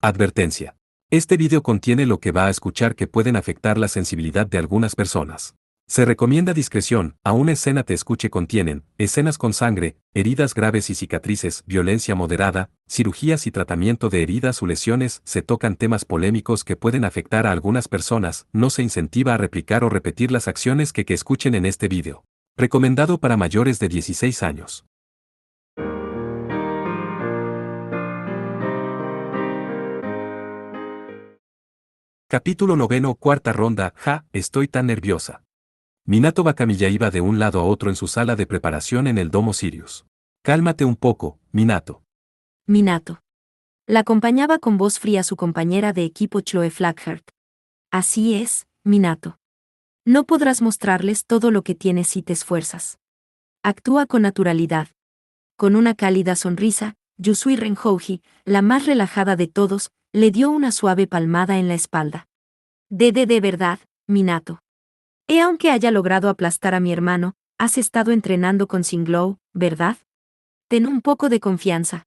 Advertencia. Este video contiene lo que va a escuchar que pueden afectar la sensibilidad de algunas personas. Se recomienda discreción, aún escena te escuche contienen, escenas con sangre, heridas graves y cicatrices, violencia moderada, cirugías y tratamiento de heridas o lesiones, se tocan temas polémicos que pueden afectar a algunas personas, no se incentiva a replicar o repetir las acciones que escuchen en este video. Recomendado para mayores de 16 años. Capítulo 9, cuarta ronda. Estoy tan nerviosa. Minato Bakamiya iba de un lado a otro en su sala de preparación en el domo Sirius. Cálmate un poco, Minato. Minato. La acompañaba con voz fría su compañera de equipo Chloe Flackhart. Así es, Minato. No podrás mostrarles todo lo que tienes si te esfuerzas. Actúa con naturalidad. Con una cálida sonrisa, Yusui Renhouji, la más relajada de todos, le dio una suave palmada en la espalda. De verdad, Minato. Aunque haya logrado aplastar a mi hermano, has estado entrenando con Singlow, ¿verdad? Ten un poco de confianza.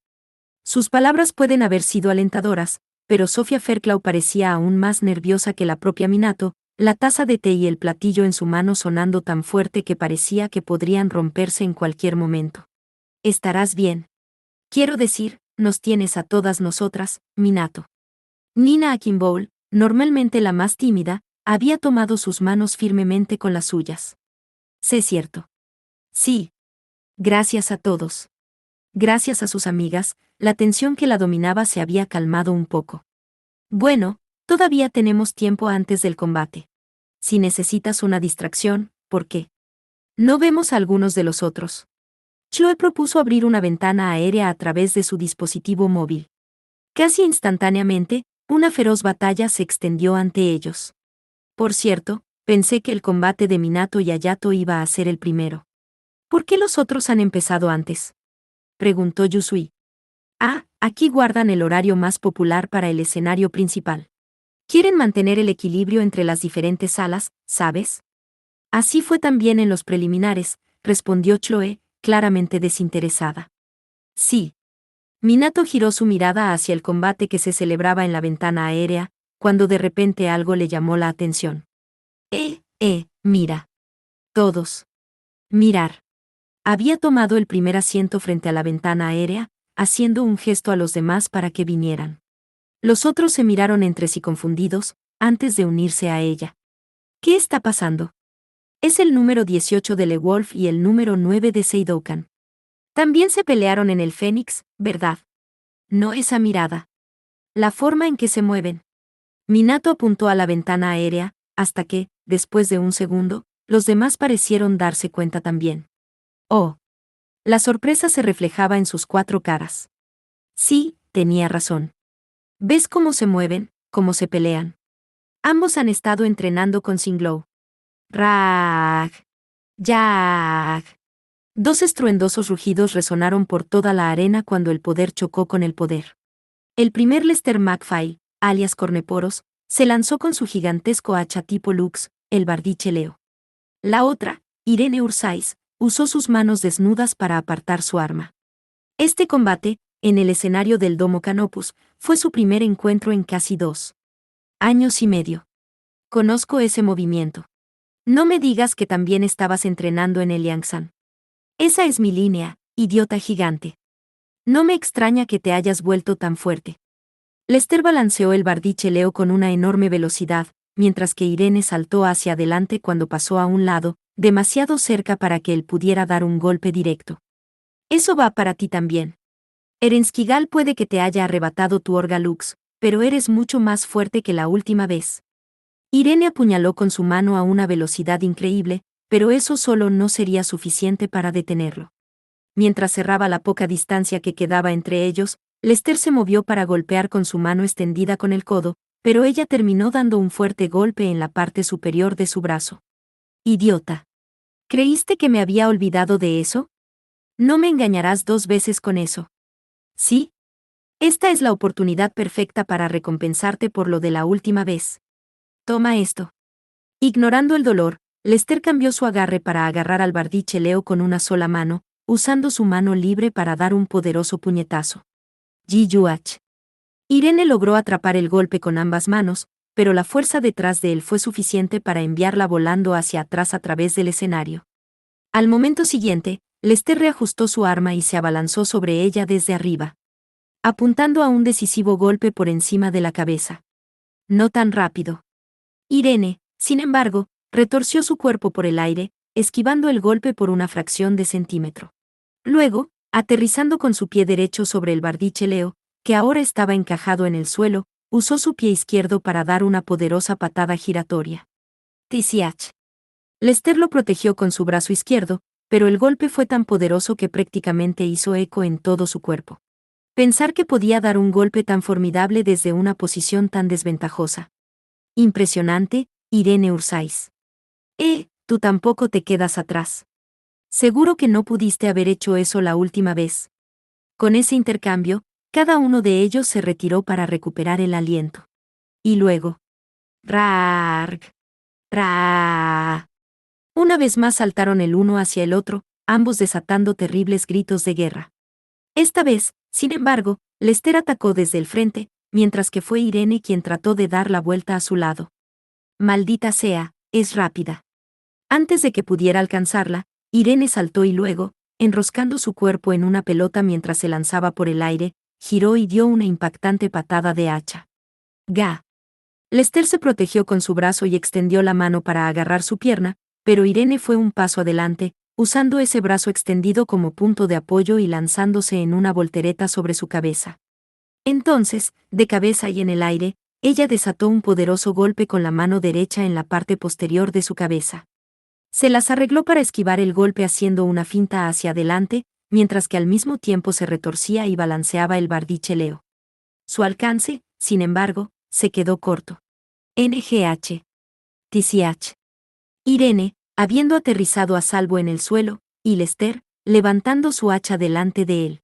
Sus palabras pueden haber sido alentadoras, pero Sofía Fairclough parecía aún más nerviosa que la propia Minato, la taza de té y el platillo en su mano sonando tan fuerte que parecía que podrían romperse en cualquier momento. Estarás bien. Quiero decir, nos tienes a todas nosotras, Minato. Nina Akimboul, normalmente la más tímida, había tomado sus manos firmemente con las suyas. Sé cierto. Sí. Gracias a todos. Gracias a sus amigas, la tensión que la dominaba se había calmado un poco. Bueno, todavía tenemos tiempo antes del combate. Si necesitas una distracción, ¿por qué? No vemos a algunos de los otros. Chloe propuso abrir una ventana aérea a través de su dispositivo móvil. Casi instantáneamente, una feroz batalla se extendió ante ellos. Por cierto, pensé que el combate de Minato y Hayato iba a ser el primero. ¿Por qué los otros han empezado antes?, preguntó Yusui. Aquí guardan el horario más popular para el escenario principal. Quieren mantener el equilibrio entre las diferentes salas, ¿sabes? Así fue también en los preliminares, respondió Chloe, claramente desinteresada. Sí. Minato giró su mirada hacia el combate que se celebraba en la ventana aérea, cuando de repente algo le llamó la atención. Mira. Todos. Mirar. Había tomado el primer asiento frente a la ventana aérea, haciendo un gesto a los demás para que vinieran. Los otros se miraron entre sí confundidos, antes de unirse a ella. ¿Qué está pasando? Es el número 18 de LeWolf y el número 9 de Seidokan. También se pelearon en el Fénix, ¿verdad? No esa mirada. La forma en que se mueven. Minato apuntó a la ventana aérea, hasta que, después de un segundo, los demás parecieron darse cuenta también. Oh. La sorpresa se reflejaba en sus cuatro caras. Sí, tenía razón. ¿Ves cómo se mueven, cómo se pelean? Ambos han estado entrenando con Singlow. Rag. Yag. Dos estruendosos rugidos resonaron por toda la arena cuando el poder chocó con el poder. El primer Lester McFly, alias Corneporos, se lanzó con su gigantesco hacha tipo Lux, el Bardiche Leo. La otra, Irene Ursais, usó sus manos desnudas para apartar su arma. Este combate, en el escenario del Domo Canopus, fue su primer encuentro en casi 2 años y medio. Conozco ese movimiento. No me digas que también estabas entrenando en el Yangsan. Esa es mi línea, idiota gigante. No me extraña que te hayas vuelto tan fuerte. Lester balanceó el Bardiche Leo con una enorme velocidad, mientras que Irene saltó hacia adelante cuando pasó a un lado, demasiado cerca para que él pudiera dar un golpe directo. Eso va para ti también. Erenskigal puede que te haya arrebatado tu Orga Lux, pero eres mucho más fuerte que la última vez. Irene apuñaló con su mano a una velocidad increíble, pero eso solo no sería suficiente para detenerlo. Mientras cerraba la poca distancia que quedaba entre ellos, Lester se movió para golpear con su mano extendida con el codo, pero ella terminó dando un fuerte golpe en la parte superior de su brazo. Idiota. ¿Creíste que me había olvidado de eso? No me engañarás 2 veces con eso. ¿Sí? Esta es la oportunidad perfecta para recompensarte por lo de la última vez. Toma esto. Ignorando el dolor, Lester cambió su agarre para agarrar al Bardiche Leo con una sola mano, usando su mano libre para dar un poderoso puñetazo. Ji-Yuach. Irene logró atrapar el golpe con ambas manos, pero la fuerza detrás de él fue suficiente para enviarla volando hacia atrás a través del escenario. Al momento siguiente, Lester reajustó su arma y se abalanzó sobre ella desde arriba, apuntando a un decisivo golpe por encima de la cabeza. No tan rápido. Irene, sin embargo, retorció su cuerpo por el aire, esquivando el golpe por una fracción de centímetro. Luego, aterrizando con su pie derecho sobre el bardicheleo, que ahora estaba encajado en el suelo, usó su pie izquierdo para dar una poderosa patada giratoria. TCH. Lester lo protegió con su brazo izquierdo, pero el golpe fue tan poderoso que prácticamente hizo eco en todo su cuerpo. Pensar que podía dar un golpe tan formidable desde una posición tan desventajosa. Impresionante, Irene Ursáis. Tú tampoco te quedas atrás. Seguro que no pudiste haber hecho eso la última vez. Con ese intercambio, cada uno de ellos se retiró para recuperar el aliento. Y luego. ¡Rarg! ¡Ra! Una vez más saltaron el uno hacia el otro, ambos desatando terribles gritos de guerra. Esta vez, sin embargo, Lester atacó desde el frente, mientras que fue Irene quien trató de dar la vuelta a su lado. Maldita sea, es rápida. Antes de que pudiera alcanzarla, Irene saltó y luego, enroscando su cuerpo en una pelota mientras se lanzaba por el aire, giró y dio una impactante patada de hacha. ¡Ga! Lester se protegió con su brazo y extendió la mano para agarrar su pierna, pero Irene fue un paso adelante, usando ese brazo extendido como punto de apoyo y lanzándose en una voltereta sobre su cabeza. Entonces, de cabeza y en el aire, ella desató un poderoso golpe con la mano derecha en la parte posterior de su cabeza. Se las arregló para esquivar el golpe haciendo una finta hacia adelante, mientras que al mismo tiempo se retorcía y balanceaba el bardicheleo. Su alcance, sin embargo, se quedó corto. NGH. TCH. Irene, habiendo aterrizado a salvo en el suelo, y Lester, levantando su hacha delante de él.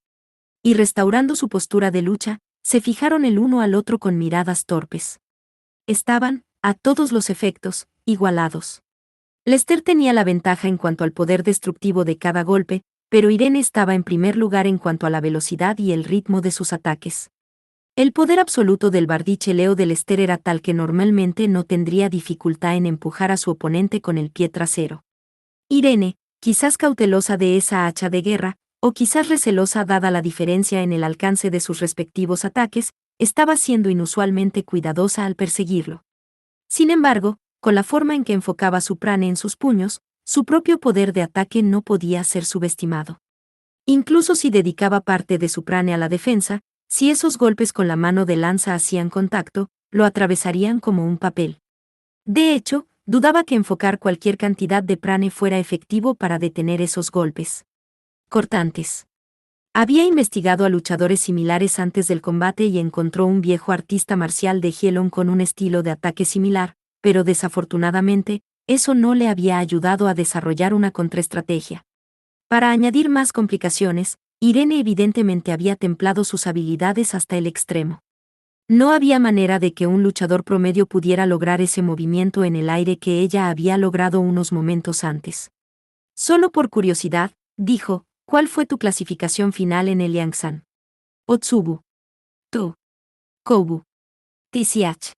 Y restaurando su postura de lucha, se fijaron el uno al otro con miradas torpes. Estaban, a todos los efectos, igualados. Lester tenía la ventaja en cuanto al poder destructivo de cada golpe, pero Irene estaba en primer lugar en cuanto a la velocidad y el ritmo de sus ataques. El poder absoluto del bardicheleo de Lester era tal que normalmente no tendría dificultad en empujar a su oponente con el pie trasero. Irene, quizás cautelosa de esa hacha de guerra, o quizás recelosa dada la diferencia en el alcance de sus respectivos ataques, estaba siendo inusualmente cuidadosa al perseguirlo. Sin embargo, con la forma en que enfocaba su prane en sus puños, su propio poder de ataque no podía ser subestimado. Incluso si dedicaba parte de su prane a la defensa, si esos golpes con la mano de lanza hacían contacto, lo atravesarían como un papel. De hecho, dudaba que enfocar cualquier cantidad de prane fuera efectivo para detener esos golpes cortantes. Había investigado a luchadores similares antes del combate y encontró un viejo artista marcial de Helon con un estilo de ataque similar, pero desafortunadamente, eso no le había ayudado a desarrollar una contraestrategia. Para añadir más complicaciones, Irene evidentemente había templado sus habilidades hasta el extremo. No había manera de que un luchador promedio pudiera lograr ese movimiento en el aire que ella había logrado unos momentos antes. Solo por curiosidad, dijo, ¿cuál fue tu clasificación final en el Yangsan? Otsubu. Tú. Kobu. TCH.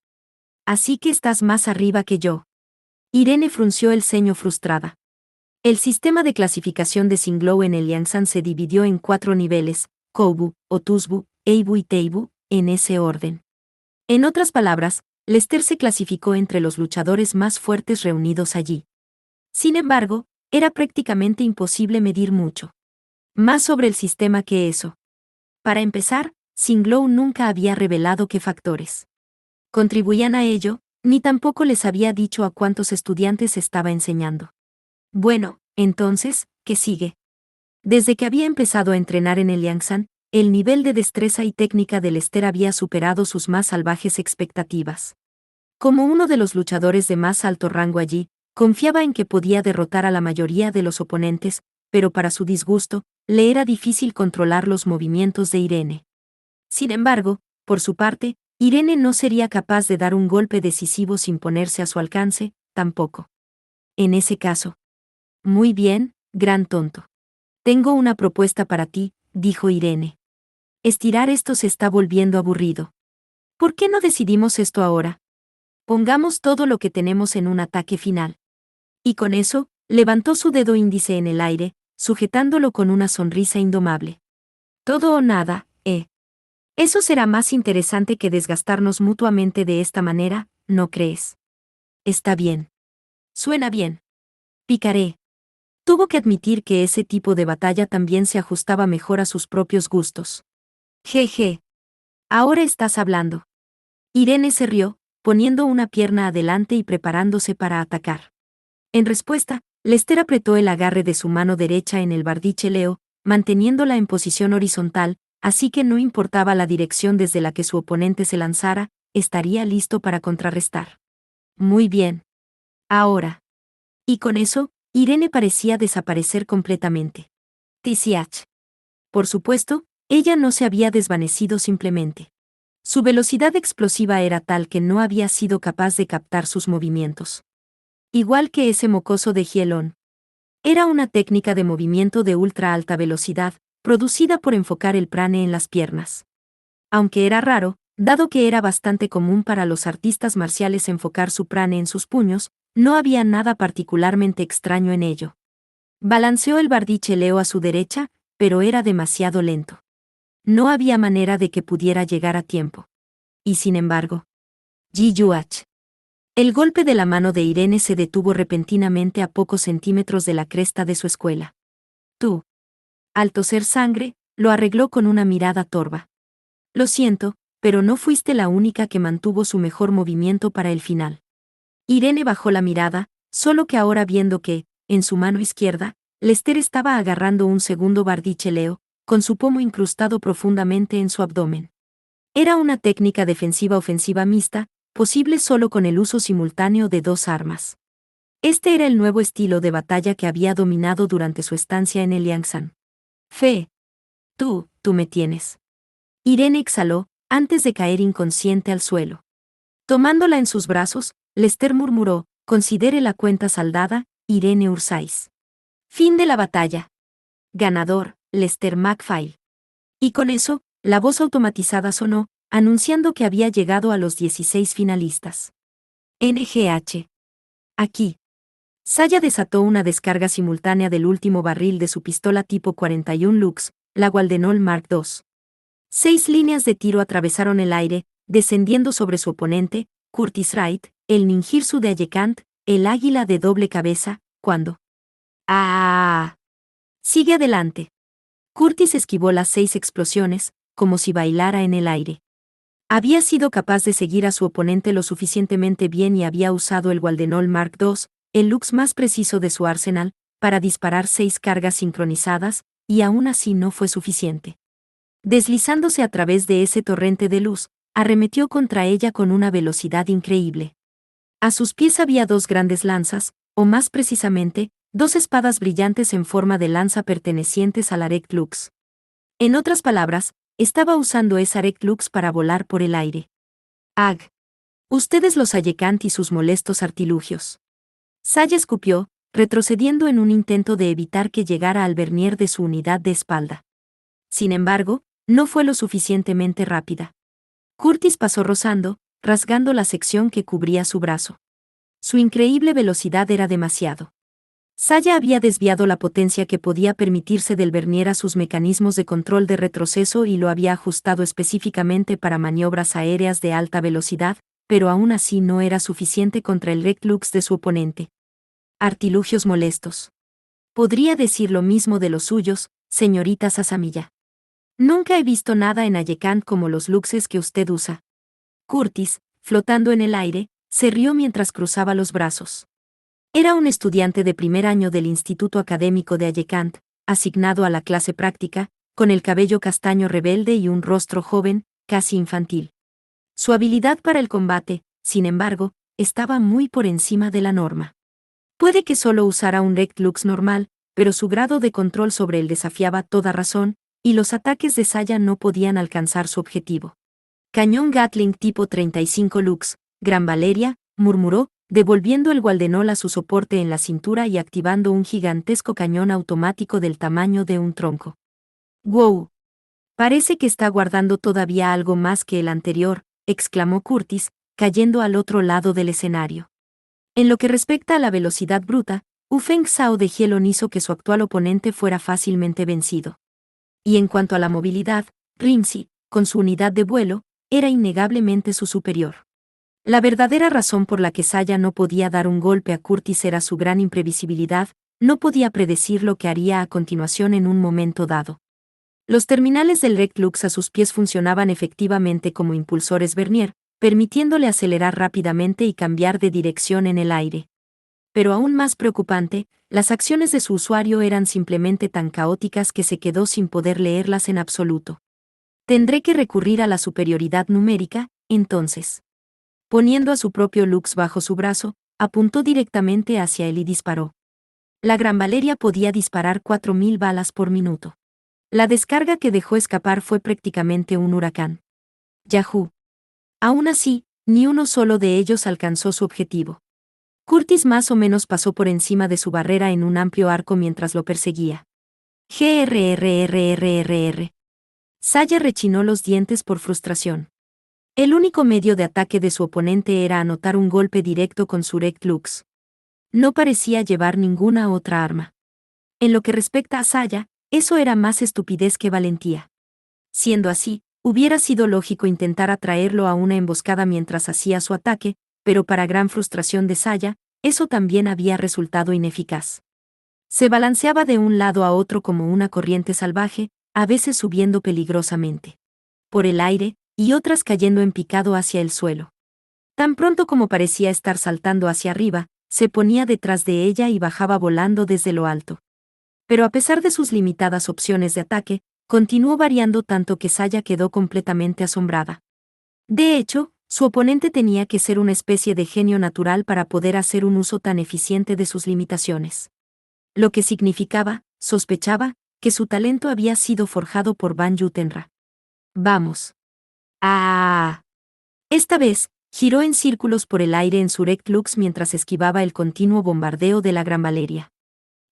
Así que estás más arriba que yo. Irene frunció el ceño frustrada. El sistema de clasificación de Singlow en el Yangsan se dividió en 4 niveles, Kobu, Otusbu, Eibu y Teibu, en ese orden. En otras palabras, Lester se clasificó entre los luchadores más fuertes reunidos allí. Sin embargo, era prácticamente imposible medir mucho más sobre el sistema que eso. Para empezar, Singlow nunca había revelado qué factores contribuían a ello, ni tampoco les había dicho a cuántos estudiantes estaba enseñando. Bueno, entonces, ¿qué sigue? Desde que había empezado a entrenar en el Yangsan, el nivel de destreza y técnica de Lester había superado sus más salvajes expectativas. Como uno de los luchadores de más alto rango allí, confiaba en que podía derrotar a la mayoría de los oponentes, pero para su disgusto, le era difícil controlar los movimientos de Irene. Sin embargo, por su parte, Irene no sería capaz de dar un golpe decisivo sin ponerse a su alcance, tampoco. En ese caso. Muy bien, gran tonto. Tengo una propuesta para ti, dijo Irene. Estirar esto se está volviendo aburrido. ¿Por qué no decidimos esto ahora? Pongamos todo lo que tenemos en un ataque final. Y con eso, levantó su dedo índice en el aire, sujetándolo con una sonrisa indomable. Todo o nada, ¿eh? Eso será más interesante que desgastarnos mutuamente de esta manera, ¿no crees? Está bien. Suena bien. Picaré. Tuvo que admitir que ese tipo de batalla también se ajustaba mejor a sus propios gustos. Jeje. Ahora estás hablando. Irene se rió, poniendo una pierna adelante y preparándose para atacar. En respuesta, Lester apretó el agarre de su mano derecha en el bardiche Leo, manteniéndola en posición horizontal, así que no importaba la dirección desde la que su oponente se lanzara, estaría listo para contrarrestar. Muy bien. Ahora. Y con eso, Irene parecía desaparecer completamente. TCH. Por supuesto, ella no se había desvanecido simplemente. Su velocidad explosiva era tal que no había sido capaz de captar sus movimientos. Igual que ese mocoso de Gielón. Era una técnica de movimiento de ultra alta velocidad, producida por enfocar el prane en las piernas. Aunque era raro, dado que era bastante común para los artistas marciales enfocar su prane en sus puños, no había nada particularmente extraño en ello. Balanceó el bardiche Leo a su derecha, pero era demasiado lento. No había manera de que pudiera llegar a tiempo. Y sin embargo, Ji-Yuach. El golpe de la mano de Irene se detuvo repentinamente a pocos centímetros de la cresta de su escuela. Tú. Al toser sangre, lo arregló con una mirada torva. Lo siento, pero no fuiste la única que mantuvo su mejor movimiento para el final. Irene bajó la mirada, solo que ahora viendo que, en su mano izquierda, Lester estaba agarrando un segundo bardiche Leo, con su pomo incrustado profundamente en su abdomen. Era una técnica defensiva ofensiva mixta, posible solo con el uso simultáneo de dos armas. Este era el nuevo estilo de batalla que había dominado durante su estancia en el Liangshan. Fe. Tú me tienes. Irene exhaló, antes de caer inconsciente al suelo. Tomándola en sus brazos, Lester murmuró, considere la cuenta saldada, Irene Ursáis. Fin de la batalla. Ganador, Lester McPhail. Y con eso, la voz automatizada sonó, anunciando que había llegado a los 16 finalistas. NGH. Aquí. Saya desató una descarga simultánea del último barril de su pistola tipo 41 Lux, la Waldenol Mark II. 6 líneas de tiro atravesaron el aire, descendiendo sobre su oponente, Curtis Wright, el ninjitsu de Ayekant, el águila de doble cabeza, cuando. ¡Ah! Sigue adelante. Curtis esquivó las 6 explosiones, como si bailara en el aire. Había sido capaz de seguir a su oponente lo suficientemente bien y había usado el Waldenol Mark II, el Lux más preciso de su arsenal, para disparar 6 cargas sincronizadas, y aún así no fue suficiente. Deslizándose a través de ese torrente de luz, arremetió contra ella con una velocidad increíble. A sus pies había 2 grandes lanzas, o más precisamente, 2 espadas brillantes en forma de lanza pertenecientes al Arect Lux. En otras palabras, estaba usando esa Arect Lux para volar por el aire. ¡Ag! Ustedes los Ayekant y sus molestos artilugios. Saya escupió, retrocediendo en un intento de evitar que llegara al vernier de su unidad de espalda. Sin embargo, no fue lo suficientemente rápida. Curtis pasó rozando, rasgando la sección que cubría su brazo. Su increíble velocidad era demasiado. Saya había desviado la potencia que podía permitirse del vernier a sus mecanismos de control de retroceso y lo había ajustado específicamente para maniobras aéreas de alta velocidad, pero aún así no era suficiente contra el Arect Lux de su oponente. Artilugios molestos. Podría decir lo mismo de los suyos, señorita Sasamiya. Nunca he visto nada en Ayekant como los luxes que usted usa. Curtis, flotando en el aire, se rió mientras cruzaba los brazos. Era un estudiante de primer año del Instituto Académico de Ayekant, asignado a la clase práctica, con el cabello castaño rebelde y un rostro joven, casi infantil. Su habilidad para el combate, sin embargo, estaba muy por encima de la norma. Puede que solo usara un Arect Lux normal, pero su grado de control sobre él desafiaba toda razón, y los ataques de Saya no podían alcanzar su objetivo. Cañón Gatling tipo 35 Lux, Gran Valeria, murmuró, devolviendo el Waldenol a su soporte en la cintura y activando un gigantesco cañón automático del tamaño de un tronco. ¡Wow! Parece que está guardando todavía algo más que el anterior, exclamó Curtis, cayendo al otro lado del escenario. En lo que respecta a la velocidad bruta, Wu Feng Zhao de Hielon hizo que su actual oponente fuera fácilmente vencido. Y en cuanto a la movilidad, Rimsi, con su unidad de vuelo, era innegablemente su superior. La verdadera razón por la que Saya no podía dar un golpe a Curtis era su gran imprevisibilidad, no podía predecir lo que haría a continuación en un momento dado. Los terminales del Reclux a sus pies funcionaban efectivamente como impulsores Vernier, permitiéndole acelerar rápidamente y cambiar de dirección en el aire. Pero aún más preocupante, las acciones de su usuario eran simplemente tan caóticas que se quedó sin poder leerlas en absoluto. Tendré que recurrir a la superioridad numérica, entonces. Poniendo a su propio Lux bajo su brazo, apuntó directamente hacia él y disparó. La Gran Valeria podía disparar 4000 balas por minuto. La descarga que dejó escapar fue prácticamente un huracán. Yahoo! Aún así, ni uno solo de ellos alcanzó su objetivo. Curtis más o menos pasó por encima de su barrera en un amplio arco mientras lo perseguía. Grrrrrrr. Saya rechinó los dientes por frustración. El único medio de ataque de su oponente era anotar un golpe directo con su Reclux. No parecía llevar ninguna otra arma. En lo que respecta a Saya, eso era más estupidez que valentía. Siendo así, hubiera sido lógico intentar atraerlo a una emboscada mientras hacía su ataque, pero para gran frustración de Saya, eso también había resultado ineficaz. Se balanceaba de un lado a otro como una corriente salvaje, a veces subiendo peligrosamente por el aire, y otras cayendo en picado hacia el suelo. Tan pronto como parecía estar saltando hacia arriba, se ponía detrás de ella y bajaba volando desde lo alto. Pero a pesar de sus limitadas opciones de ataque, continuó variando tanto que Saya quedó completamente asombrada. De hecho, su oponente tenía que ser una especie de genio natural para poder hacer un uso tan eficiente de sus limitaciones. Lo que significaba, sospechaba, que su talento había sido forjado por Ban Yutenra. Vamos. ¡Ah! Esta vez, giró en círculos por el aire en su Reclux mientras esquivaba el continuo bombardeo de la Gran Valeria.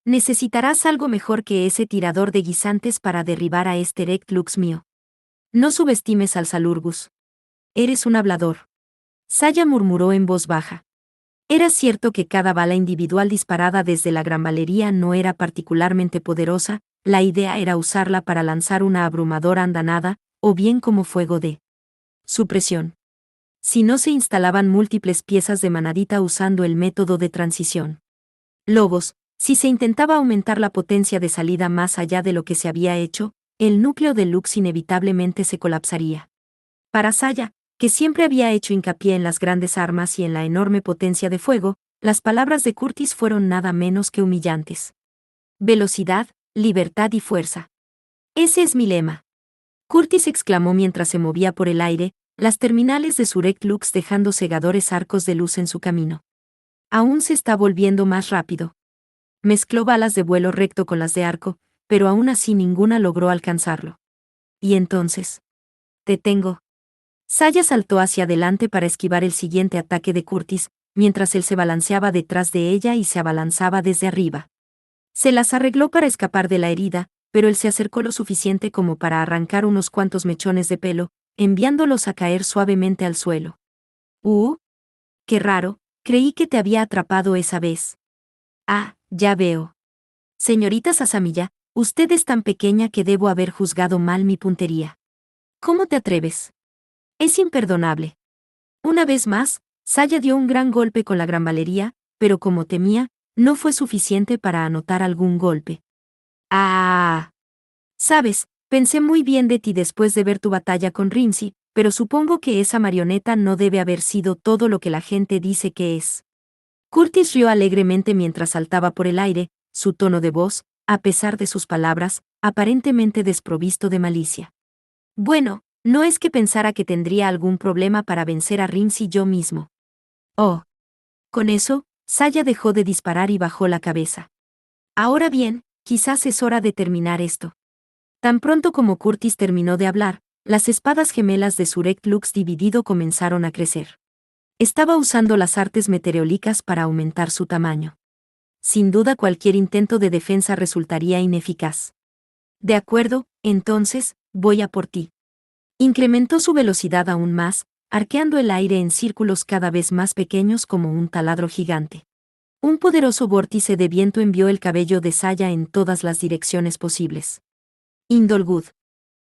Necesitarás algo mejor que ese tirador de guisantes para derribar a este Reclux mío. No subestimes al Salurgus. Eres un hablador. Saya murmuró en voz baja. Era cierto que cada bala individual disparada desde la Gran Valeria no era particularmente poderosa, la idea era usarla para lanzar una abrumadora andanada, o bien como fuego de supresión. Si no se instalaban múltiples piezas de manadita usando el método de transición. Lobos, si se intentaba aumentar la potencia de salida más allá de lo que se había hecho, el núcleo de Lux inevitablemente se colapsaría. Para Saya, que siempre había hecho hincapié en las grandes armas y en la enorme potencia de fuego, las palabras de Curtis fueron nada menos que humillantes. Velocidad, libertad y fuerza. Ese es mi lema. Curtis exclamó mientras se movía por el aire, las terminales de su Reclux dejando cegadores arcos de luz en su camino. Aún se está volviendo más rápido. Mezcló balas de vuelo recto con las de arco, pero aún así ninguna logró alcanzarlo. Y entonces. Te tengo. Saya saltó hacia adelante para esquivar el siguiente ataque de Curtis, mientras él se balanceaba detrás de ella y se abalanzaba desde arriba. Se las arregló para escapar de la herida, pero él se acercó lo suficiente como para arrancar unos cuantos mechones de pelo, enviándolos a caer suavemente al suelo. ¡Qué raro! Creí que te había atrapado esa vez. Ah, ya veo. Señorita Sasamiya, usted es tan pequeña que debo haber juzgado mal mi puntería. ¿Cómo te atreves? Es imperdonable. Una vez más, Saya dio un gran golpe con la Gran Valeria, pero como temía, no fue suficiente para anotar algún golpe. ¡Ah! Sabes, pensé muy bien de ti después de ver tu batalla con Rimsi, pero supongo que esa marioneta no debe haber sido todo lo que la gente dice que es. Curtis rió alegremente mientras saltaba por el aire, su tono de voz, a pesar de sus palabras, aparentemente desprovisto de malicia. Bueno, no es que pensara que tendría algún problema para vencer a Rimsi yo mismo. Oh. Con eso, Saya dejó de disparar y bajó la cabeza. Ahora bien, quizás es hora de terminar esto. Tan pronto como Curtis terminó de hablar, las espadas gemelas de su Reclux dividido comenzaron a crecer. Estaba usando las artes meteorólicas para aumentar su tamaño. Sin duda cualquier intento de defensa resultaría ineficaz. De acuerdo, entonces, voy a por ti. Incrementó su velocidad aún más, arqueando el aire en círculos cada vez más pequeños como un taladro gigante. Un poderoso vórtice de viento envió el cabello de Saya en todas las direcciones posibles. Indolgood.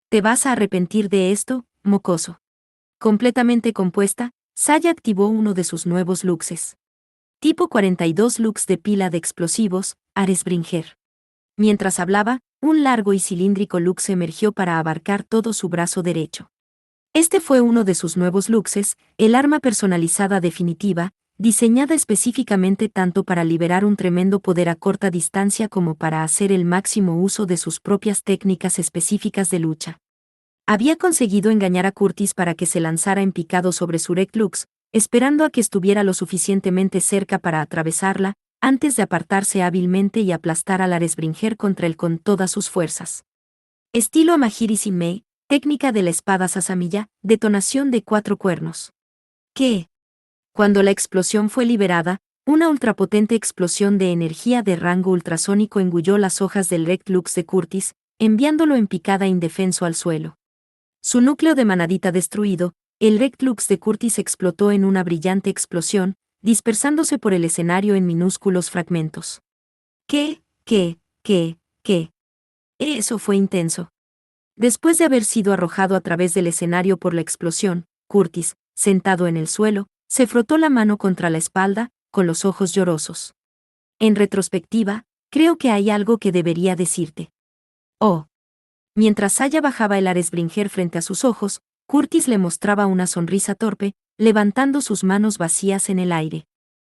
¿Te vas a arrepentir de esto, mocoso? Completamente compuesta, Saya activó uno de sus nuevos luxes. Tipo 42 lux de pila de explosivos, Aresbringer. Mientras hablaba, un largo y cilíndrico lux emergió para abarcar todo su brazo derecho. Este fue uno de sus nuevos luxes, el arma personalizada definitiva, diseñada específicamente tanto para liberar un tremendo poder a corta distancia como para hacer el máximo uso de sus propias técnicas específicas de lucha. Había conseguido engañar a Curtis para que se lanzara en picado sobre su Rect Lux, esperando a que estuviera lo suficientemente cerca para atravesarla, antes de apartarse hábilmente y aplastar a Aresbringer contra él con todas sus fuerzas. Estilo Amahiri Sinmei, técnica de la espada Sasamiya, detonación de 4 cuernos. ¿Qué? Cuando la explosión fue liberada, una ultrapotente explosión de energía de rango ultrasónico engulló las hojas del Rect Lux de Curtis, enviándolo en picada indefenso al suelo. Su núcleo de manadita destruido, el Rect Lux de Curtis explotó en una brillante explosión, dispersándose por el escenario en minúsculos fragmentos. ¿Qué? Eso fue intenso. Después de haber sido arrojado a través del escenario por la explosión, Curtis, sentado en el suelo, se frotó la mano contra la espalda, con los ojos llorosos. En retrospectiva, creo que hay algo que debería decirte. Oh. Mientras Saya bajaba el Aresbringer frente a sus ojos, Curtis le mostraba una sonrisa torpe, levantando sus manos vacías en el aire.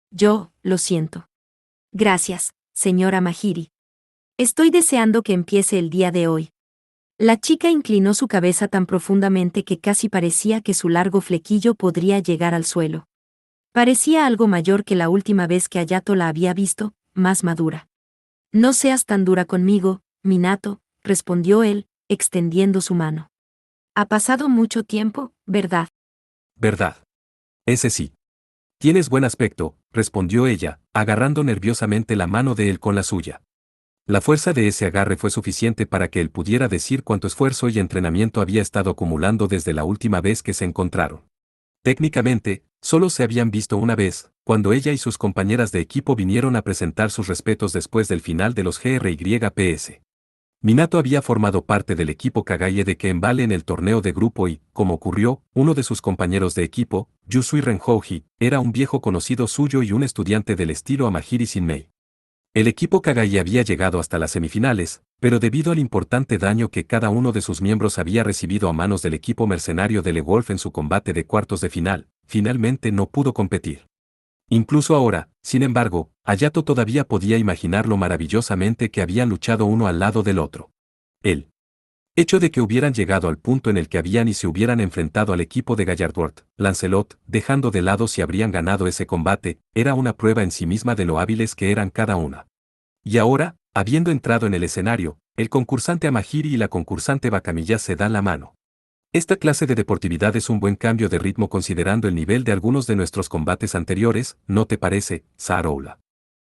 Yo, lo siento. Gracias, señora Mahiri. Estoy deseando que empiece el día de hoy. La chica inclinó su cabeza tan profundamente que casi parecía que su largo flequillo podría llegar al suelo. Parecía algo mayor que la última vez que Hayato la había visto, más madura. No seas tan dura conmigo, Minato, respondió él, extendiendo su mano. Ha pasado mucho tiempo, ¿verdad? ¿Verdad? Ese sí. Tienes buen aspecto, respondió ella, agarrando nerviosamente la mano de él con la suya. La fuerza de ese agarre fue suficiente para que él pudiera decir cuánto esfuerzo y entrenamiento había estado acumulando desde la última vez que se encontraron. Técnicamente, solo se habían visto una vez, cuando ella y sus compañeras de equipo vinieron a presentar sus respetos después del final de los GRYPS. Minato había formado parte del equipo Kagaye de Kenbale en el torneo de grupo y, como ocurrió, uno de sus compañeros de equipo, Yusui Renhouji, era un viejo conocido suyo y un estudiante del estilo Amahiri Sinmei. El equipo Kagaye había llegado hasta las semifinales, pero debido al importante daño que cada uno de sus miembros había recibido a manos del equipo mercenario de LeWolf en su combate de cuartos de final, finalmente no pudo competir. Incluso ahora, sin embargo, Hayato todavía podía imaginar lo maravillosamente que habían luchado uno al lado del otro. El hecho de que hubieran llegado al punto en el que habían y se hubieran enfrentado al equipo de Gallardworth, Lancelot, dejando de lado si habrían ganado ese combate, era una prueba en sí misma de lo hábiles que eran cada una. Y ahora, habiendo entrado en el escenario, el concursante Amahiri y la concursante Bakamiya se dan la mano. Esta clase de deportividad es un buen cambio de ritmo considerando el nivel de algunos de nuestros combates anteriores, ¿no te parece, Saaroula?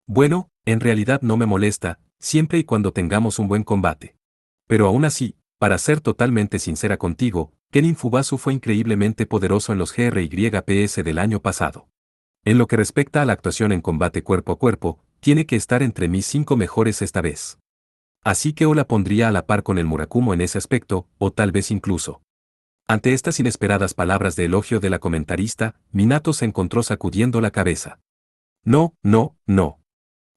Bueno, en realidad no me molesta, siempre y cuando tengamos un buen combate. Pero aún así, para ser totalmente sincera contigo, Kenin Fubasu fue increíblemente poderoso en los GRYPS del año pasado. En lo que respecta a la actuación en combate cuerpo a cuerpo, tiene que estar entre mis 5 mejores esta vez. Así que o la pondría a la par con el Murakumo en ese aspecto, o tal vez incluso. Ante estas inesperadas palabras de elogio de la comentarista, Minato se encontró sacudiendo la cabeza. No.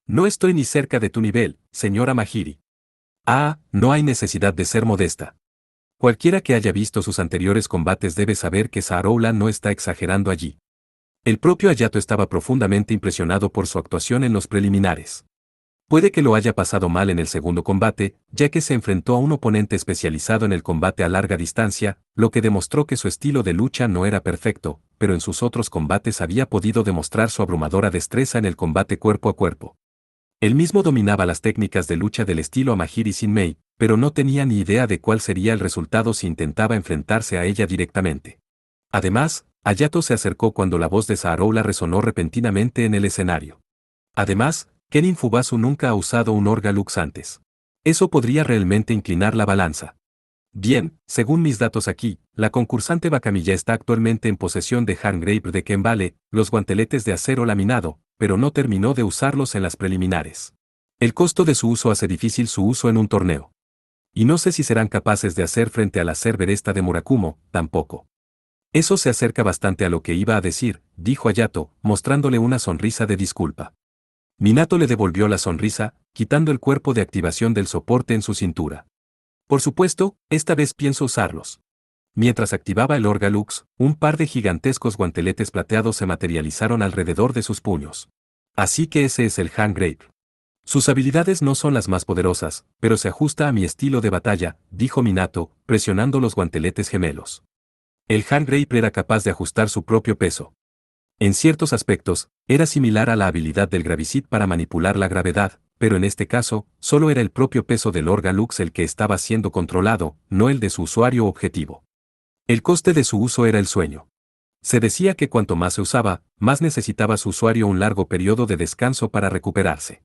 No estoy ni cerca de tu nivel, señora Mahiri. Ah, no hay necesidad de ser modesta. Cualquiera que haya visto sus anteriores combates debe saber que Saaroula no está exagerando allí. El propio Hayato estaba profundamente impresionado por su actuación en los preliminares. Puede que lo haya pasado mal en el segundo combate, ya que se enfrentó a un oponente especializado en el combate a larga distancia, lo que demostró que su estilo de lucha no era perfecto, pero en sus otros combates había podido demostrar su abrumadora destreza en el combate cuerpo a cuerpo. Él mismo dominaba las técnicas de lucha del estilo Amahiri Sinmei, pero no tenía ni idea de cuál sería el resultado si intentaba enfrentarse a ella directamente. Además, Hayato se acercó cuando la voz de Saaroula resonó repentinamente en el escenario. Además, Kenin Fubasu nunca ha usado un Orga Lux antes. Eso podría realmente inclinar la balanza. Bien, según mis datos aquí, la concursante Bacamilla está actualmente en posesión de Hargrave de Kembale, los guanteletes de acero laminado, pero no terminó de usarlos en las preliminares. El costo de su uso hace difícil su uso en un torneo. Y no sé si serán capaces de hacer frente a la Cerberesta de Murakumo, tampoco. Eso se acerca bastante a lo que iba a decir, dijo Hayato, mostrándole una sonrisa de disculpa. Minato le devolvió la sonrisa, quitando el cuerpo de activación del soporte en su cintura. Por supuesto, esta vez pienso usarlos. Mientras activaba el Orgalux, un par de gigantescos guanteletes plateados se materializaron alrededor de sus puños. Así que ese es el Hargrave. Sus habilidades no son las más poderosas, pero se ajusta a mi estilo de batalla, dijo Minato, presionando los guanteletes gemelos. El Hargrave era capaz de ajustar su propio peso. En ciertos aspectos, era similar a la habilidad del Gravicid para manipular la gravedad, pero en este caso, solo era el propio peso del Orgalux el que estaba siendo controlado, no el de su usuario objetivo. El coste de su uso era el sueño. Se decía que cuanto más se usaba, más necesitaba su usuario un largo periodo de descanso para recuperarse.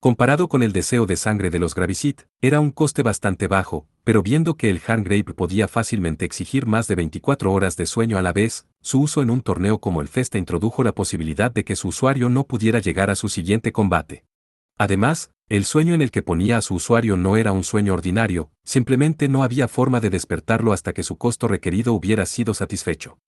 Comparado con el deseo de sangre de los Gravicid, era un coste bastante bajo, pero viendo que el Hargrave podía fácilmente exigir más de 24 horas de sueño a la vez, su uso en un torneo como el Festa introdujo la posibilidad de que su usuario no pudiera llegar a su siguiente combate. Además, el sueño en el que ponía a su usuario no era un sueño ordinario, simplemente no había forma de despertarlo hasta que su costo requerido hubiera sido satisfecho.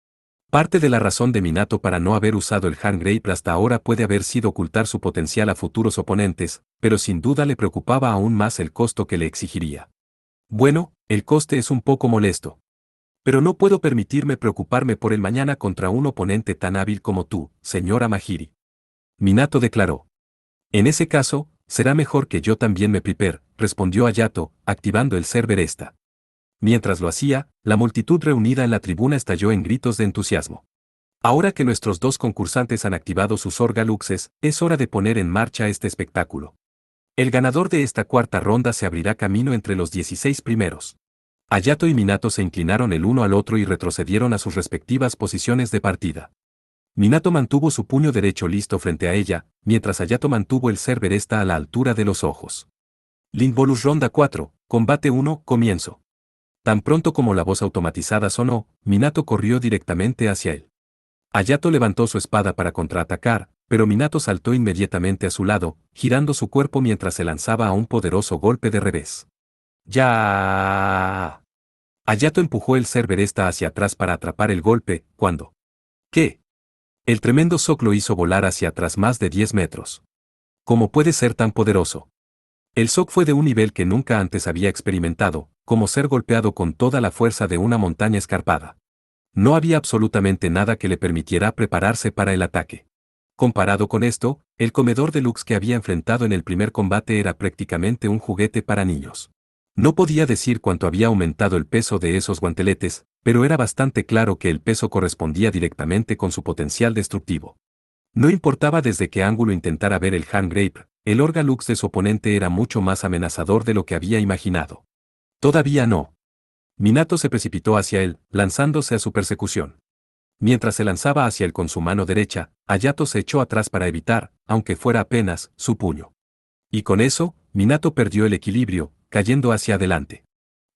Parte de la razón de Minato para no haber usado el Hargrave hasta ahora puede haber sido ocultar su potencial a futuros oponentes, pero sin duda le preocupaba aún más el costo que le exigiría. Bueno, el coste es un poco molesto. Pero no puedo permitirme preocuparme por el mañana contra un oponente tan hábil como tú, señora Mahiri. Minato declaró. En ese caso, será mejor que yo también me prepare, respondió Hayato, activando el Cerberesta. Mientras lo hacía, la multitud reunida en la tribuna estalló en gritos de entusiasmo. Ahora que nuestros dos concursantes han activado sus Orgaluxes, es hora de poner en marcha este espectáculo. El ganador de esta cuarta ronda se abrirá camino entre los 16 primeros. Hayato y Minato se inclinaron el uno al otro y retrocedieron a sus respectivas posiciones de partida. Minato mantuvo su puño derecho listo frente a ella, mientras Hayato mantuvo el Cerberesta a la altura de los ojos. Lindbolus Ronda 4, Combate 1, comienzo. Tan pronto como la voz automatizada sonó, Minato corrió directamente hacia él. Hayato levantó su espada para contraatacar, pero Minato saltó inmediatamente a su lado, girando su cuerpo mientras se lanzaba a un poderoso golpe de revés. ¡Ya! Hayato empujó el Cerberesta hacia atrás para atrapar el golpe, cuando... ¿Qué? El tremendo shock lo hizo volar hacia atrás más de 10 metros. ¿Cómo puede ser tan poderoso? El shock fue de un nivel que nunca antes había experimentado, como ser golpeado con toda la fuerza de una montaña escarpada. No había absolutamente nada que le permitiera prepararse para el ataque. Comparado con esto, el comedor deluxe que había enfrentado en el primer combate era prácticamente un juguete para niños. No podía decir cuánto había aumentado el peso de esos guanteletes, pero era bastante claro que el peso correspondía directamente con su potencial destructivo. No importaba desde qué ángulo intentara ver el Hargrave, el Orgalux de su oponente era mucho más amenazador de lo que había imaginado. Todavía no. Minato se precipitó hacia él, lanzándose a su persecución. Mientras se lanzaba hacia él con su mano derecha, Hayato se echó atrás para evitar, aunque fuera apenas, su puño. Y con eso, Minato perdió el equilibrio, cayendo hacia adelante.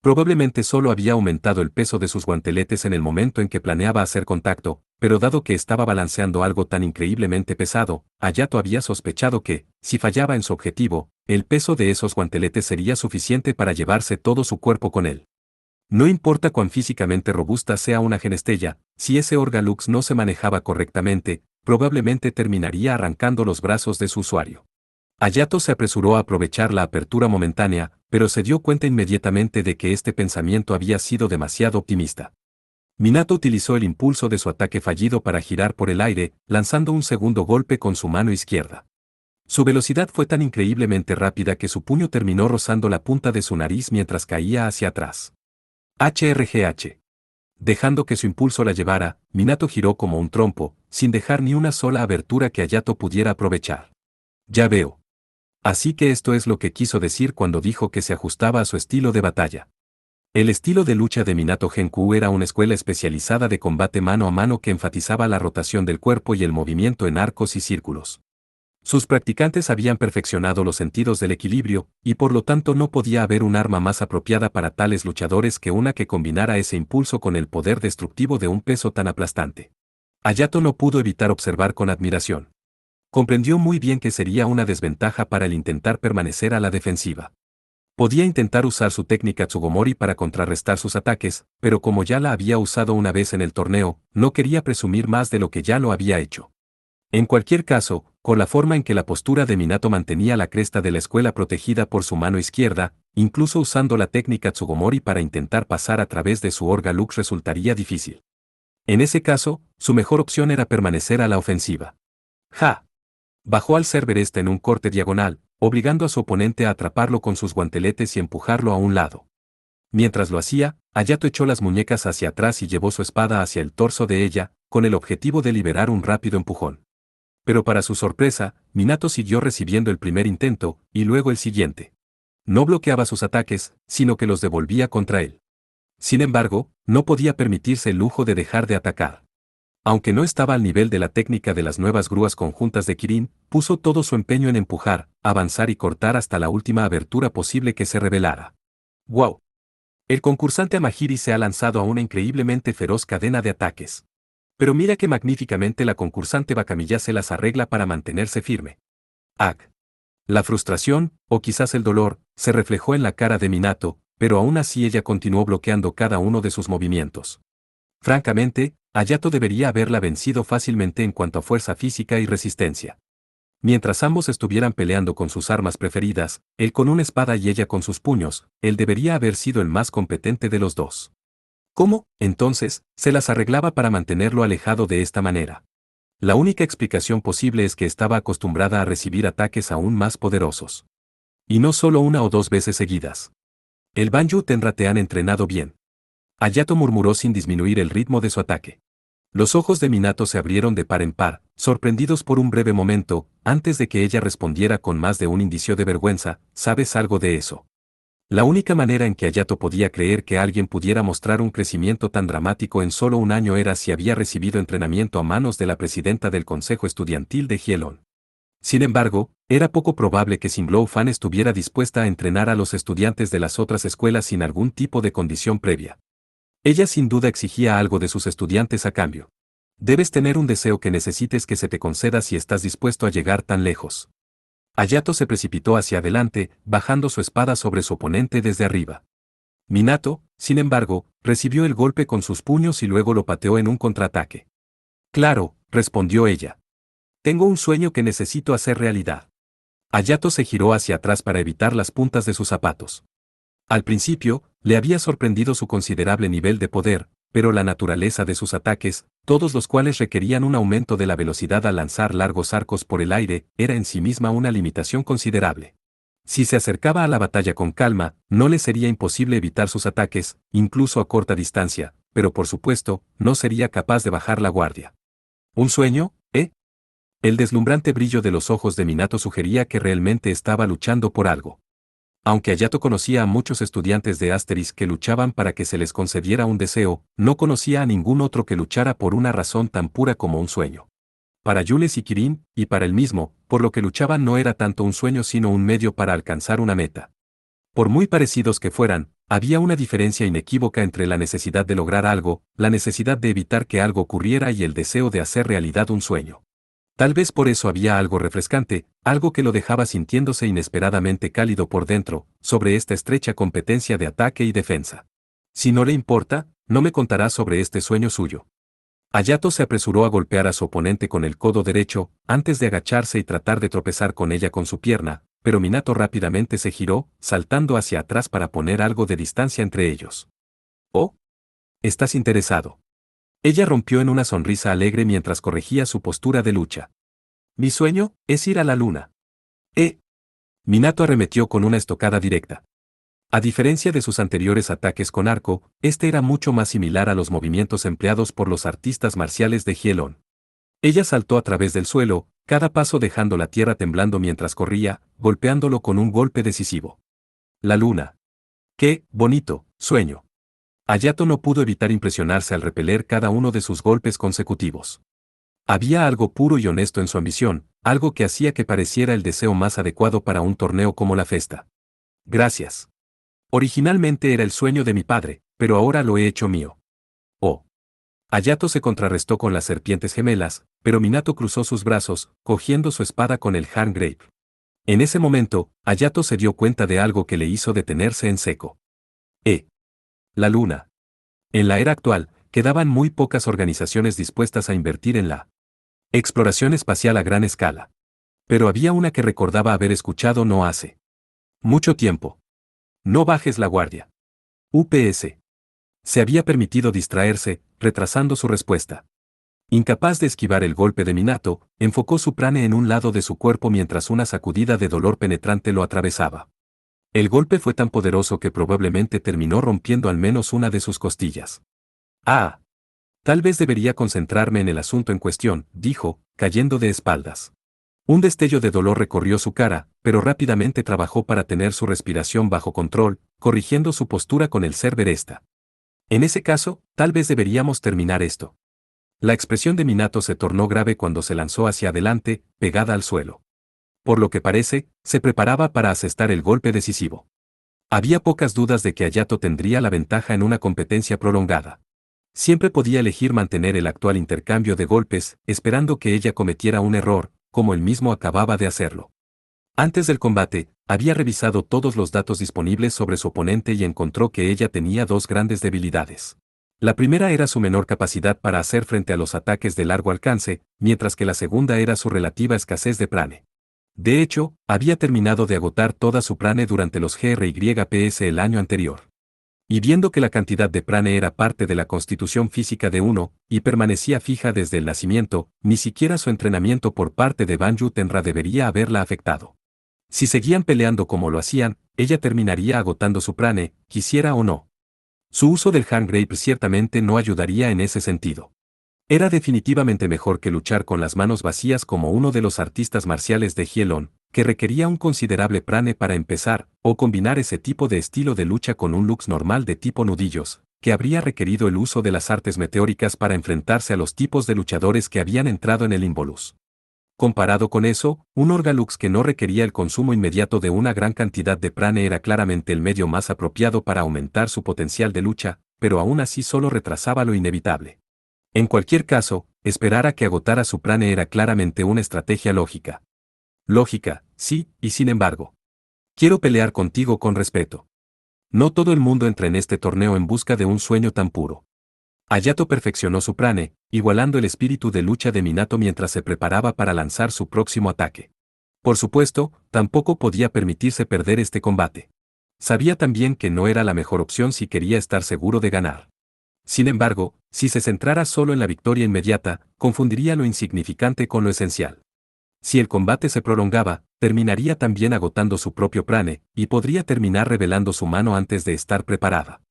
Probablemente solo había aumentado el peso de sus guanteletes en el momento en que planeaba hacer contacto, pero dado que estaba balanceando algo tan increíblemente pesado, Hayato había sospechado que, si fallaba en su objetivo, el peso de esos guanteletes sería suficiente para llevarse todo su cuerpo con él. No importa cuán físicamente robusta sea una genestella, si ese Orgalux no se manejaba correctamente, probablemente terminaría arrancando los brazos de su usuario. Hayato se apresuró a aprovechar la apertura momentánea, pero se dio cuenta inmediatamente de que este pensamiento había sido demasiado optimista. Minato utilizó el impulso de su ataque fallido para girar por el aire, lanzando un segundo golpe con su mano izquierda. Su velocidad fue tan increíblemente rápida que su puño terminó rozando la punta de su nariz mientras caía hacia atrás. HRGH. Dejando que su impulso la llevara, Minato giró como un trompo, sin dejar ni una sola abertura que Hayato pudiera aprovechar. Ya veo. Así que esto es lo que quiso decir cuando dijo que se ajustaba a su estilo de batalla. El estilo de lucha de Minato Genku era una escuela especializada de combate mano a mano que enfatizaba la rotación del cuerpo y el movimiento en arcos y círculos. Sus practicantes habían perfeccionado los sentidos del equilibrio, y por lo tanto no podía haber un arma más apropiada para tales luchadores que una que combinara ese impulso con el poder destructivo de un peso tan aplastante. Hayato no pudo evitar observar con admiración. Comprendió muy bien que sería una desventaja para el intentar permanecer a la defensiva. Podía intentar usar su técnica Tsugomori para contrarrestar sus ataques, pero como ya la había usado una vez en el torneo, no quería presumir más de lo que ya lo había hecho. En cualquier caso, con la forma en que la postura de Minato mantenía la cresta de la escuela protegida por su mano izquierda, incluso usando la técnica Tsugomori para intentar pasar a través de su Orga Lux resultaría difícil. En ese caso, su mejor opción era permanecer a la ofensiva. ¡Ja! Bajó al server en un corte diagonal, obligando a su oponente a atraparlo con sus guanteletes y empujarlo a un lado. Mientras lo hacía, Hayato echó las muñecas hacia atrás y llevó su espada hacia el torso de ella, con el objetivo de liberar un rápido empujón. Pero para su sorpresa, Minato siguió recibiendo el primer intento, y luego el siguiente. No bloqueaba sus ataques, sino que los devolvía contra él. Sin embargo, no podía permitirse el lujo de dejar de atacar. Aunque no estaba al nivel de la técnica de las nuevas grúas conjuntas de Kirin, puso todo su empeño en empujar, avanzar y cortar hasta la última abertura posible que se revelara. ¡Wow! El concursante Amahiri se ha lanzado a una increíblemente feroz cadena de ataques. Pero mira qué magníficamente la concursante Bakamilla se las arregla para mantenerse firme. ¡Ag! La frustración, o quizás el dolor, se reflejó en la cara de Minato, pero aún así ella continuó bloqueando cada uno de sus movimientos. Francamente, Hayato debería haberla vencido fácilmente en cuanto a fuerza física y resistencia. Mientras ambos estuvieran peleando con sus armas preferidas, él con una espada y ella con sus puños, él debería haber sido el más competente de los dos. ¿Cómo, entonces, se las arreglaba para mantenerlo alejado de esta manera? La única explicación posible es que estaba acostumbrada a recibir ataques aún más poderosos. Y no solo una o dos veces seguidas. El Banju Tenra te han entrenado bien. Hayato murmuró sin disminuir el ritmo de su ataque. Los ojos de Minato se abrieron de par en par, sorprendidos por un breve momento, antes de que ella respondiera con más de un indicio de vergüenza: ¿sabes algo de eso? La única manera en que Hayato podía creer que alguien pudiera mostrar un crecimiento tan dramático en solo un año era si había recibido entrenamiento a manos de la presidenta del Consejo Estudiantil de Hielon. Sin embargo, era poco probable que Sinblow Fan estuviera dispuesta a entrenar a los estudiantes de las otras escuelas sin algún tipo de condición previa. Ella sin duda exigía algo de sus estudiantes a cambio. Debes tener un deseo que necesites que se te conceda si estás dispuesto a llegar tan lejos. Hayato se precipitó hacia adelante, bajando su espada sobre su oponente desde arriba. Minato, sin embargo, recibió el golpe con sus puños y luego lo pateó en un contraataque. Claro, respondió ella. Tengo un sueño que necesito hacer realidad. Hayato se giró hacia atrás para evitar las puntas de sus zapatos. Al principio, le había sorprendido su considerable nivel de poder, pero la naturaleza de sus ataques, todos los cuales requerían un aumento de la velocidad al lanzar largos arcos por el aire, era en sí misma una limitación considerable. Si se acercaba a la batalla con calma, no le sería imposible evitar sus ataques, incluso a corta distancia, pero por supuesto, no sería capaz de bajar la guardia. ¿Un sueño, eh? El deslumbrante brillo de los ojos de Minato sugería que realmente estaba luchando por algo. Aunque Hayato conocía a muchos estudiantes de Asterix que luchaban para que se les concediera un deseo, no conocía a ningún otro que luchara por una razón tan pura como un sueño. Para Jules y Kirin, y para él mismo, por lo que luchaban no era tanto un sueño sino un medio para alcanzar una meta. Por muy parecidos que fueran, había una diferencia inequívoca entre la necesidad de lograr algo, la necesidad de evitar que algo ocurriera y el deseo de hacer realidad un sueño. Tal vez por eso había algo refrescante, algo que lo dejaba sintiéndose inesperadamente cálido por dentro, sobre esta estrecha competencia de ataque y defensa. Si no le importa, no me contará sobre este sueño suyo. Hayato se apresuró a golpear a su oponente con el codo derecho, antes de agacharse y tratar de tropezar con ella con su pierna, pero Minato rápidamente se giró, saltando hacia atrás para poner algo de distancia entre ellos. «Oh, ¿estás interesado?». Ella rompió en una sonrisa alegre mientras corregía su postura de lucha. «Mi sueño es ir a la luna». Minato arremetió con una estocada directa. A diferencia de sus anteriores ataques con arco, este era mucho más similar a los movimientos empleados por los artistas marciales de Hielon. Ella saltó a través del suelo, cada paso dejando la tierra temblando mientras corría, golpeándolo con un golpe decisivo. La luna. ¡Qué bonito sueño! Hayato no pudo evitar impresionarse al repeler cada uno de sus golpes consecutivos. Había algo puro y honesto en su ambición, algo que hacía que pareciera el deseo más adecuado para un torneo como la Festa. Gracias. Originalmente era el sueño de mi padre, pero ahora lo he hecho mío. Oh. Hayato se contrarrestó con las serpientes gemelas, pero Minato cruzó sus brazos, cogiendo su espada con el Hand Grape. En ese momento, Hayato se dio cuenta de algo que le hizo detenerse en seco. La luna. En la era actual, quedaban muy pocas organizaciones dispuestas a invertir en la exploración espacial a gran escala. Pero había una que recordaba haber escuchado no hace mucho tiempo. No bajes la guardia. UPS. Se había permitido distraerse, retrasando su respuesta. Incapaz de esquivar el golpe de Minato, enfocó su prane en un lado de su cuerpo mientras una sacudida de dolor penetrante lo atravesaba. El golpe fue tan poderoso que probablemente terminó rompiendo al menos una de sus costillas. Ah. Tal vez debería concentrarme en el asunto en cuestión, dijo, cayendo de espaldas. Un destello de dolor recorrió su cara, pero rápidamente trabajó para tener su respiración bajo control, corrigiendo su postura con el Cerberesta. En ese caso, tal vez deberíamos terminar esto. La expresión de Minato se tornó grave cuando se lanzó hacia adelante, pegada al suelo. Por lo que parece, se preparaba para asestar el golpe decisivo. Había pocas dudas de que Hayato tendría la ventaja en una competencia prolongada. Siempre podía elegir mantener el actual intercambio de golpes, esperando que ella cometiera un error, como él mismo acababa de hacerlo. Antes del combate, había revisado todos los datos disponibles sobre su oponente y encontró que ella tenía dos grandes debilidades. La primera era su menor capacidad para hacer frente a los ataques de largo alcance, mientras que la segunda era su relativa escasez de prane. De hecho, había terminado de agotar toda su prane durante los GRYPS el año anterior. Y viendo que la cantidad de prane era parte de la constitución física de uno, y permanecía fija desde el nacimiento, ni siquiera su entrenamiento por parte de Banju Tenra debería haberla afectado. Si seguían peleando como lo hacían, ella terminaría agotando su prane, quisiera o no. Su uso del Hand Grape ciertamente no ayudaría en ese sentido. Era definitivamente mejor que luchar con las manos vacías como uno de los artistas marciales de Hielon, que requería un considerable prane para empezar, o combinar ese tipo de estilo de lucha con un lux normal de tipo nudillos, que habría requerido el uso de las artes meteóricas para enfrentarse a los tipos de luchadores que habían entrado en el Involus. Comparado con eso, un Orgalux que no requería el consumo inmediato de una gran cantidad de prane era claramente el medio más apropiado para aumentar su potencial de lucha, pero aún así solo retrasaba lo inevitable. En cualquier caso, esperar a que agotara su prane era claramente una estrategia lógica. Lógica, sí, y sin embargo. Quiero pelear contigo con respeto. No todo el mundo entra en este torneo en busca de un sueño tan puro. Hayato perfeccionó su prane, igualando el espíritu de lucha de Minato mientras se preparaba para lanzar su próximo ataque. Por supuesto, tampoco podía permitirse perder este combate. Sabía también que no era la mejor opción si quería estar seguro de ganar. Sin embargo, si se centrara solo en la victoria inmediata, confundiría lo insignificante con lo esencial. Si el combate se prolongaba, terminaría también agotando su propio prane, y podría terminar revelando su mano antes de estar preparada.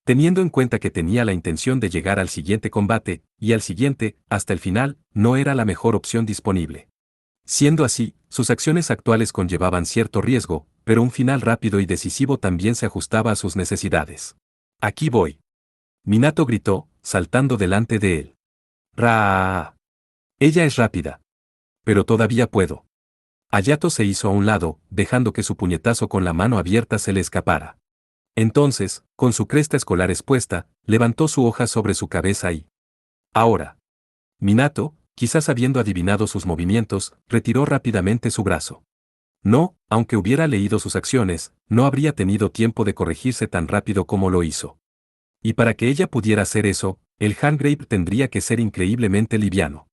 Teniendo en cuenta que tenía la intención de llegar al siguiente combate, y al siguiente, hasta el final, no era la mejor opción disponible. Siendo así, sus acciones actuales conllevaban cierto riesgo, pero un final rápido y decisivo también se ajustaba a sus necesidades. Aquí voy. Minato gritó, saltando delante de él. ¡Ra! Ella es rápida. Pero todavía puedo. Hayato se hizo a un lado, dejando que su puñetazo con la mano abierta se le escapara. Entonces, con su cresta escolar expuesta, levantó su hoja sobre su cabeza y... Ahora. Minato, quizás habiendo adivinado sus movimientos, retiró rápidamente su brazo. No, aunque hubiera leído sus acciones, no habría tenido tiempo de corregirse tan rápido como lo hizo. Y para que ella pudiera hacer eso, el Hand Grape tendría que ser increíblemente liviano.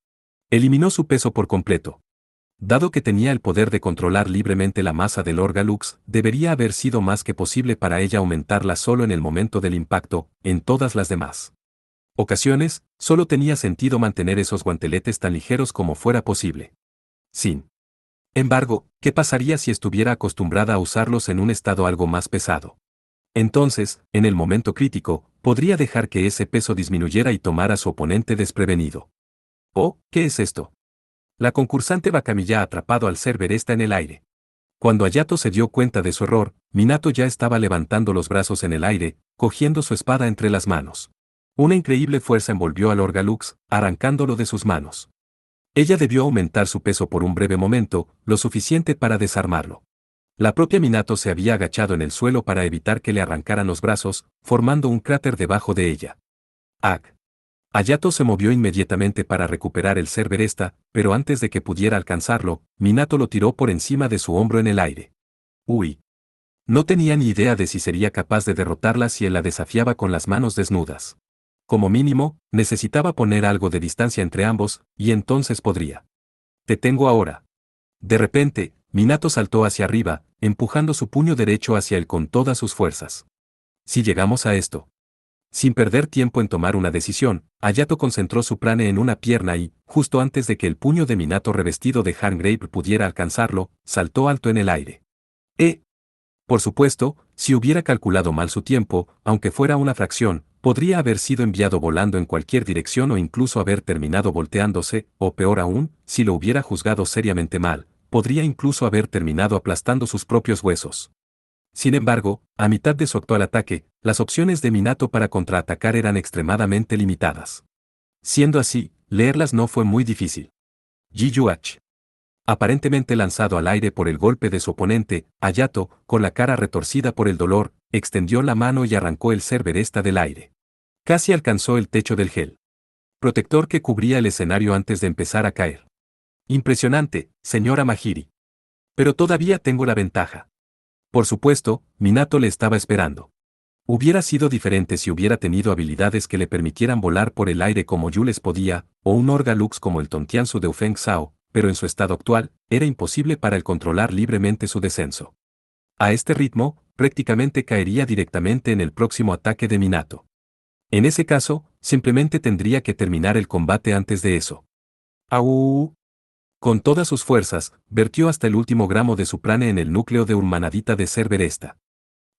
Eliminó su peso por completo. Dado que tenía el poder de controlar libremente la masa del Orgalux, debería haber sido más que posible para ella aumentarla solo en el momento del impacto, en todas las demás ocasiones, solo tenía sentido mantener esos guanteletes tan ligeros como fuera posible. Sin embargo, ¿qué pasaría si estuviera acostumbrada a usarlos en un estado algo más pesado? Entonces, en el momento crítico, podría dejar que ese peso disminuyera y tomar a su oponente desprevenido. ¿Oh, qué es esto? La concursante Bakamiya ha atrapado al Cerberesta en el aire. Cuando Hayato se dio cuenta de su error, Minato ya estaba levantando los brazos en el aire, cogiendo su espada entre las manos. Una increíble fuerza envolvió al Orgalux, arrancándolo de sus manos. Ella debió aumentar su peso por un breve momento, lo suficiente para desarmarlo. La propia Minato se había agachado en el suelo para evitar que le arrancaran los brazos, formando un cráter debajo de ella. ¡Ag! Hayato se movió inmediatamente para recuperar el Cerberesta, pero antes de que pudiera alcanzarlo, Minato lo tiró por encima de su hombro en el aire. ¡Uy! No tenía ni idea de si sería capaz de derrotarla si él la desafiaba con las manos desnudas. Como mínimo, necesitaba poner algo de distancia entre ambos, y entonces podría. Te tengo ahora. De repente, Minato saltó hacia arriba, empujando su puño derecho hacia él con todas sus fuerzas. Si llegamos a esto. Sin perder tiempo en tomar una decisión, Hayato concentró su prane en una pierna y, justo antes de que el puño de Minato revestido de Hargrave pudiera alcanzarlo, saltó alto en el aire. Por supuesto, si hubiera calculado mal su tiempo, aunque fuera una fracción, podría haber sido enviado volando en cualquier dirección o incluso haber terminado volteándose, o peor aún, si lo hubiera juzgado seriamente mal, podría incluso haber terminado aplastando sus propios huesos. Sin embargo, a mitad de su actual ataque, las opciones de Minato para contraatacar eran extremadamente limitadas. Siendo así, leerlas no fue muy difícil. Jiyuach. Aparentemente lanzado al aire por el golpe de su oponente, Hayato, con la cara retorcida por el dolor, extendió la mano y arrancó el Cerberesta del aire. Casi alcanzó el techo del gel protector que cubría el escenario antes de empezar a caer. Impresionante, señora Mahiri. Pero todavía tengo la ventaja. Por supuesto, Minato le estaba esperando. Hubiera sido diferente si hubiera tenido habilidades que le permitieran volar por el aire como Jules podía, o un Orgalux como el Tontianzu de Ufeng Sao, pero en su estado actual, era imposible para él controlar libremente su descenso. A este ritmo, prácticamente caería directamente en el próximo ataque de Minato. En ese caso, simplemente tendría que terminar el combate antes de eso. ¡Au! Con todas sus fuerzas, vertió hasta el último gramo de su prane en el núcleo de Urmanadita de Cerberesta.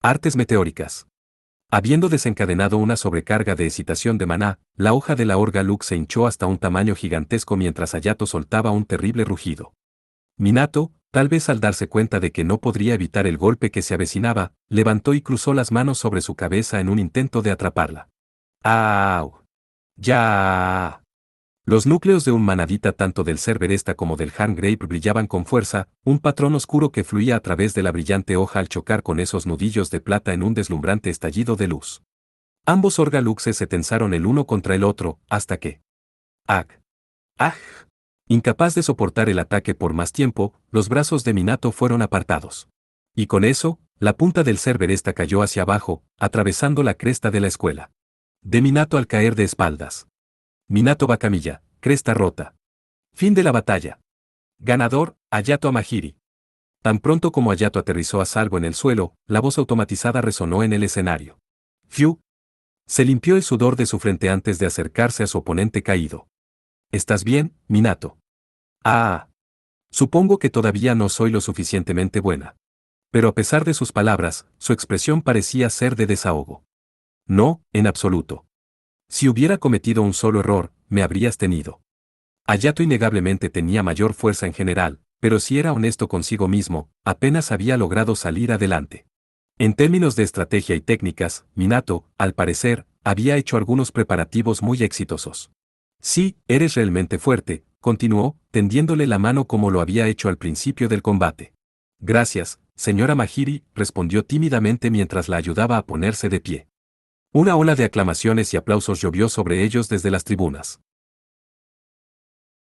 Artes meteóricas. Habiendo desencadenado una sobrecarga de excitación de maná, la hoja de la Orga Lux se hinchó hasta un tamaño gigantesco mientras Hayato soltaba un terrible rugido. Minato, tal vez al darse cuenta de que no podría evitar el golpe que se avecinaba, levantó y cruzó las manos sobre su cabeza en un intento de atraparla. ¡Au! ¡Ya! Los núcleos de un manadita tanto del Cerberesta como del Hargrave brillaban con fuerza, un patrón oscuro que fluía a través de la brillante hoja al chocar con esos nudillos de plata en un deslumbrante estallido de luz. Ambos Orgaluxes se tensaron el uno contra el otro, hasta que... ¡Ag! ¡Aj! Incapaz de soportar el ataque por más tiempo, los brazos de Minato fueron apartados. Y con eso, la punta del Cerberesta cayó hacia abajo, atravesando la cresta de la escuela. De Minato al caer de espaldas. Minato Bakamilla, cresta rota. Fin de la batalla. Ganador, Hayato Amahiri. Tan pronto como Hayato aterrizó a salvo en el suelo, la voz automatizada resonó en el escenario. Fiu. Se limpió el sudor de su frente antes de acercarse a su oponente caído. ¿Estás bien, Minato? Ah. Supongo que todavía no soy lo suficientemente buena. Pero a pesar de sus palabras, su expresión parecía ser de desahogo. No, en absoluto. Si hubiera cometido un solo error, me habrías tenido. Hayato innegablemente tenía mayor fuerza en general, pero si era honesto consigo mismo, apenas había logrado salir adelante. En términos de estrategia y técnicas, Minato, al parecer, había hecho algunos preparativos muy exitosos. Sí, eres realmente fuerte, continuó, tendiéndole la mano como lo había hecho al principio del combate. Gracias, señora Mahiri, respondió tímidamente mientras la ayudaba a ponerse de pie. Una ola de aclamaciones y aplausos llovió sobre ellos desde las tribunas.